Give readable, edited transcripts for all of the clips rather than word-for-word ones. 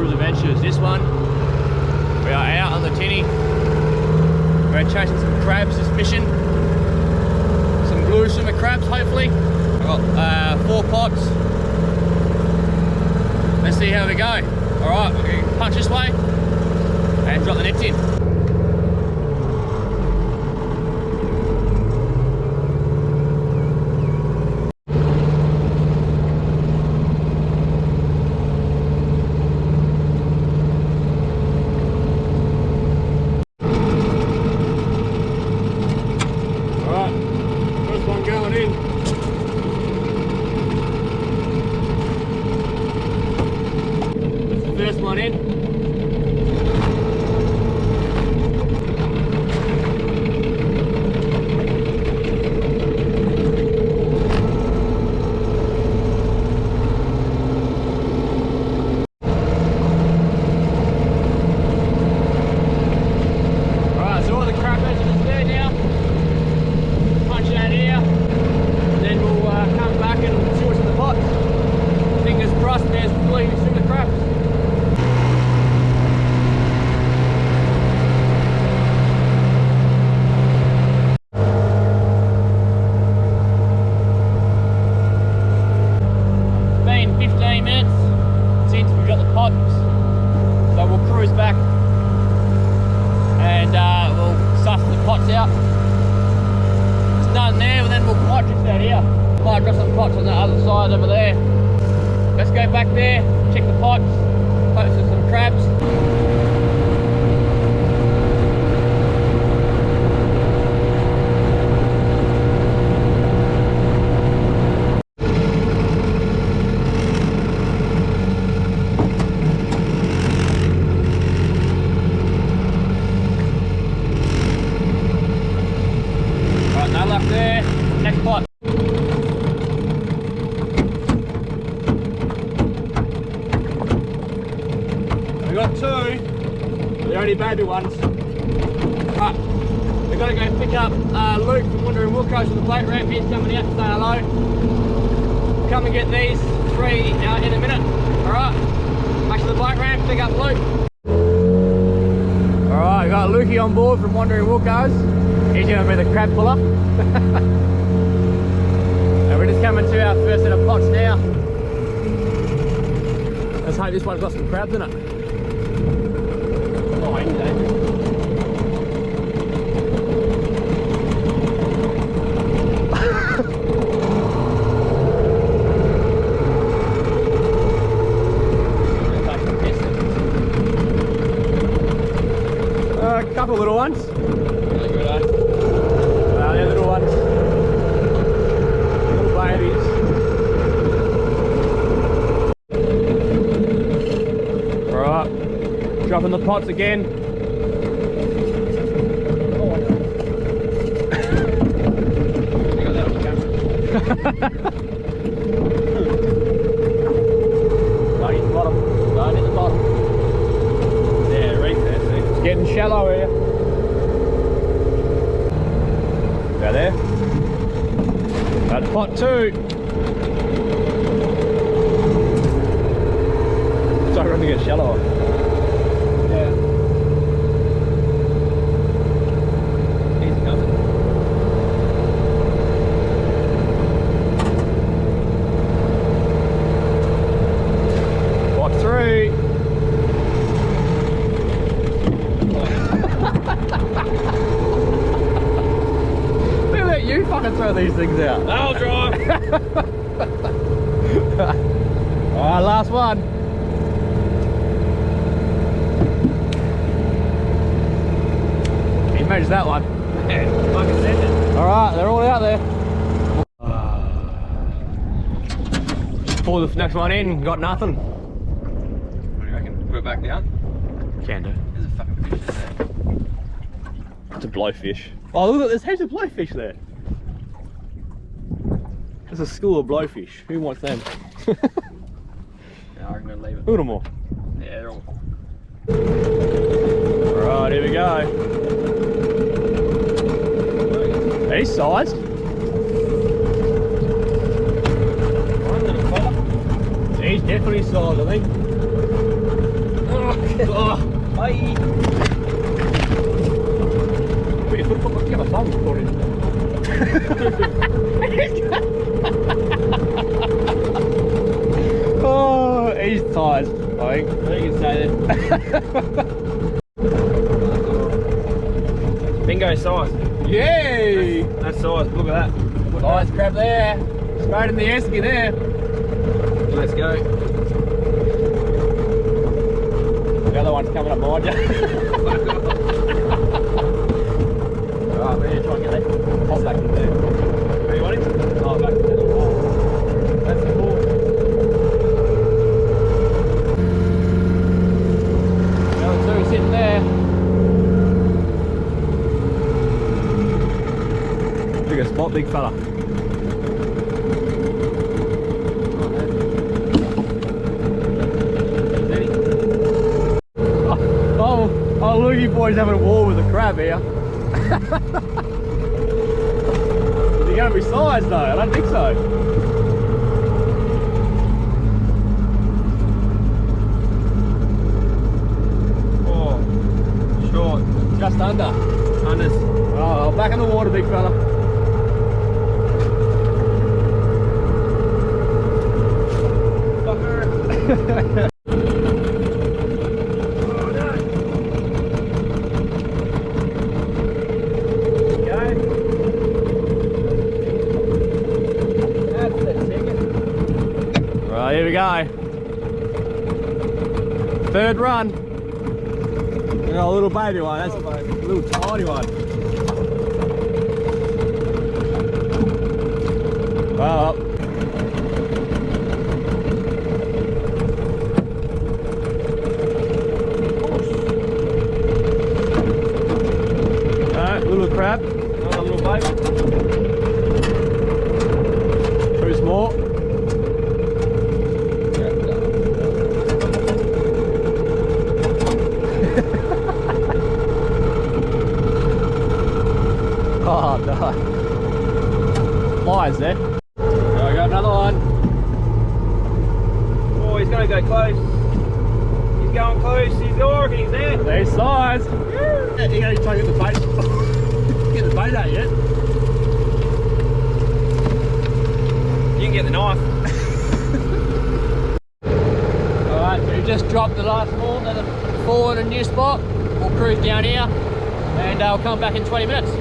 cruise adventures. This one, we are out on the Tinny. We're chasing some crabs this mission. Some blue swimmer crabs, hopefully. I've got 4 pots. Let's see how we go. Alright, we're going to punch this way and drop the nets in. Baby ones. Right, we've got to go pick up Luke from Wandering Wilco's on the plate ramp. He's coming out to say hello. Come and get these 3 in a minute. Alright, back to the plate ramp, pick up Luke. Alright, got Lukey on board from Wandering Wilco's. He's going to be the crab puller. And we're just coming to our first set of pots now. Let's hope this one's got some crabs in it. A couple little ones. Really good, eh? They're little ones. Little babies. Alright, dropping the pots again. Right in the bottom. Right in the bottom. Yeah, right there, see? It's getting shallow here. Go there. That's pot 2. Starting to get shallower. Yeah. Easy coming. Pot 3. Look at you fucking throw these things out. I'll drive. Alright, last one. He measures that one. Yeah, fucking send it. Alright, they're all out there. Pull the next one in, got nothing. What do you reckon? Put it back down? Can do. There's a fucking fish there. It's a blowfish. Oh look, there's heaps of blowfish there. There's a school of blowfish. Who wants them? Yeah, I'm gonna leave it. Look at them all. Yeah, they're all. Alright, here we go. He's sized. He's definitely sized, I think. Oh, bye. Put your foot up, get my thumb recording. Oh, he's tired, I think. You can say that. Bingo size. Yay! That's size, look at that. Nice crab there. Straight in the esky there. Let's go. The other one's coming up behind you. Alright, we're gonna try and get that. Hop back in there. Where you want it? Oh, back in there. That's the board. Number two sitting there. Big spot, big fella. Oh, Loogie boy's having a war with a crab here. Is he going to be sized though? I don't think so. Oh, short. Just under. Unders. Oh, back in the water, big fella. Fucker. Right, here we go. Third run. We got a little baby one. That's a little tiny one. Well, alright, little crab. Another little baby. Too small. Oh no. Flies there. Oh, I got another one. Oh, he's gonna go close. He's going close. He's organ. He's there. There's size. Yeah, you gotta try to get the bait. Get the bait out yet. You can get the knife. Alright, so we just dropped the last ball, another four in a new spot. We'll cruise down here and I'll come back in 20 minutes.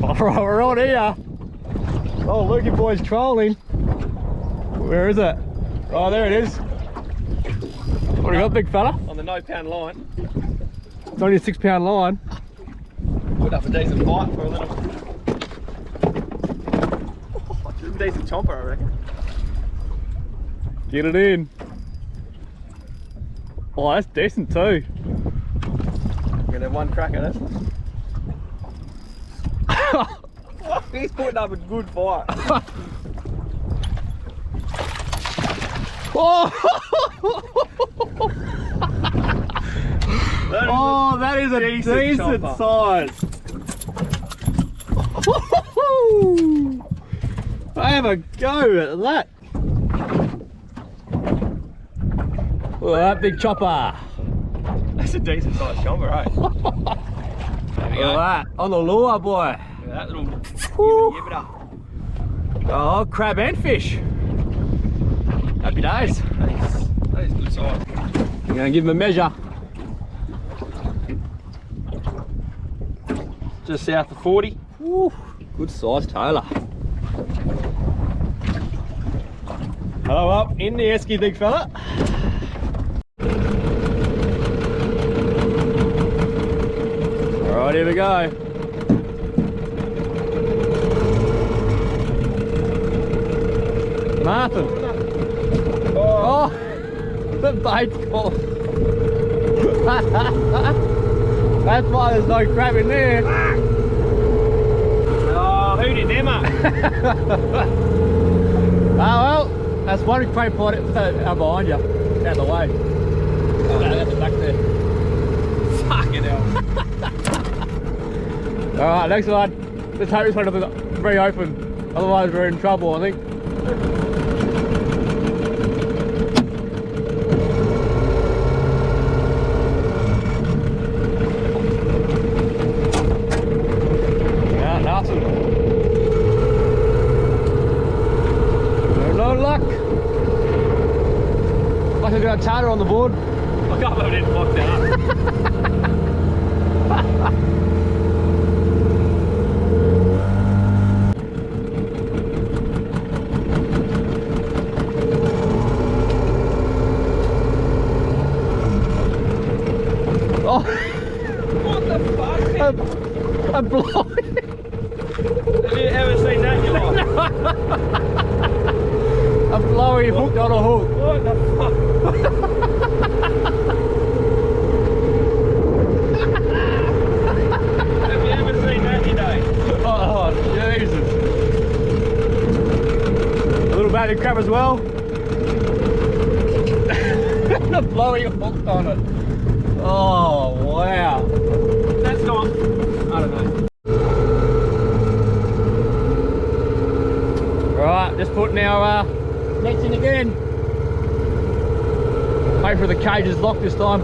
Alright, we're on here. Oh, Lukey boy's trolling. Where is it? Oh, there it is. What do you got, big fella? On the no-pound line. It's only a 6 pound line. Put up a decent bite for a little. Oh, a decent chomper, I reckon. Get it in. Oh, that's decent too. We're gonna have one crack at it. He's putting up a good fight. Oh! That is a decent chomper. size. Have a go at that. Look at that big chopper. That's a decent sized chomper, eh? There we Look go. at that. On the lure, boy. Look at that little yibba. Oh, crab and fish. Happy days. That is good size. I'm going to give him a measure. Just south of 40. Woo, good size tailor. Hello up in the esky, big fella. Alright, here we go. Nothing. Oh, the bait's caught. That's why there's no crab in there. Oh, who did them up? Oh well, that's one crab pot out behind you, out the way. Oh, no, that's the back there. Fucking hell. Alright, next one. Let's hope this one doesn't reopen, otherwise we're in trouble, I think. our charter on the board. I can't believe I didn't lock that up. Oh, What the fuck? a blow. Have you ever seen that in your life? A blowy hooked on a hook. What the fuck? Have you ever seen that today? Oh, Jesus. A little baby crab as well. A blowy hooked on it. Oh, wow. That's not, I don't know. Right, just putting our nets in again. Hopefully the cage is locked this time.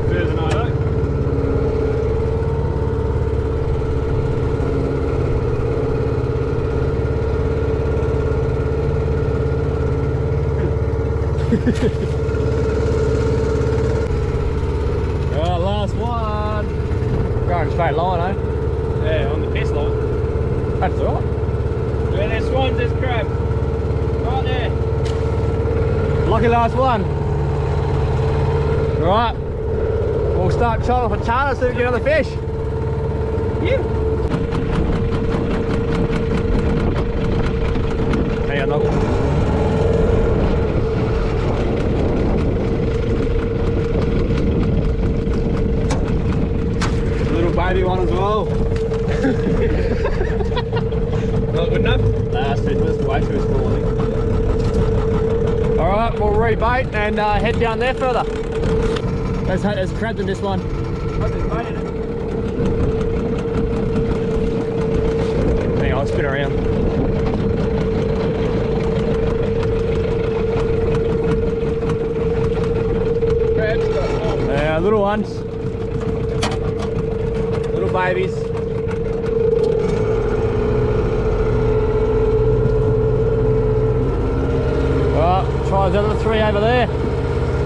Better than I know. Right, last one. Going straight line, eh? Yeah, on the piss line. That's alright. Where there's swans, there's crabs. Right there. Lucky last one. Right. We'll start trolling for charter so we get another fish. Yeah. Hang on, look. Little baby one as well. Not good enough? Nah, that's too, that's way too small, I think. Alright, we'll rebait and head down there further. There's crabs in this one. What's this bait in it? Hang on, I'll spin around. Crabs got swans. Yeah, little ones. Little babies. Right, try the other three over there.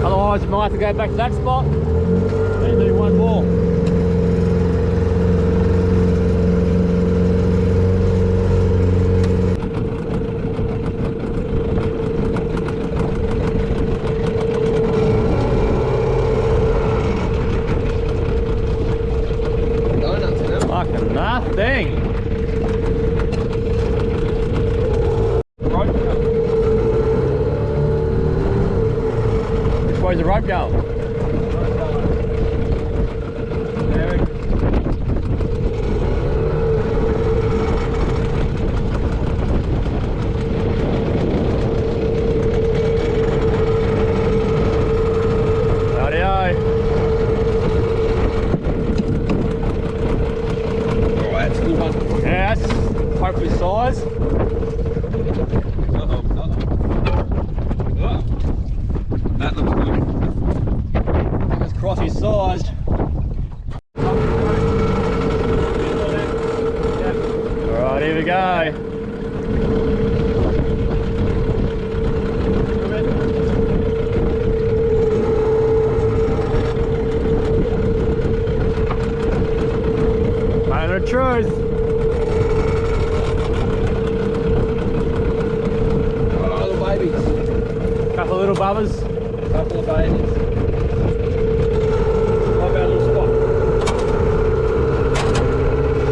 Otherwise we might have to go back to that spot and do one more. Donuts in it. Fucking nothing. Right. Which way's the rope going? There we go. Rightio. Oh, that's a good one. Yeah, that's hopefully size. That looks good. It's crossy sized. Alright, here we go. Moment of truth. Oh, little babies. Couple of little bubbers. Couple of babies. What about a little spot?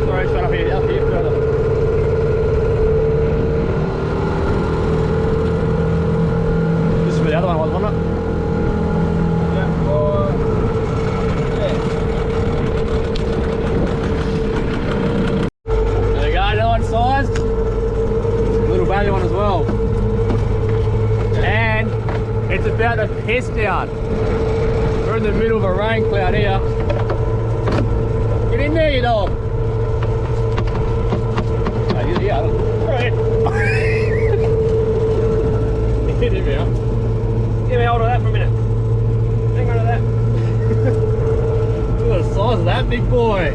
Sorry, straight up here further. This is where the other one was, wasn't it? Yeah. Yeah. There we go, another one sized. Little baby one as well. And it's about to piss down. We're in the middle of a rain cloud here. Get in there, you dog. Oh, you're here. Right. Get in there. Give me hold of that for a minute. Hang on to that. Look at the size of that big boy.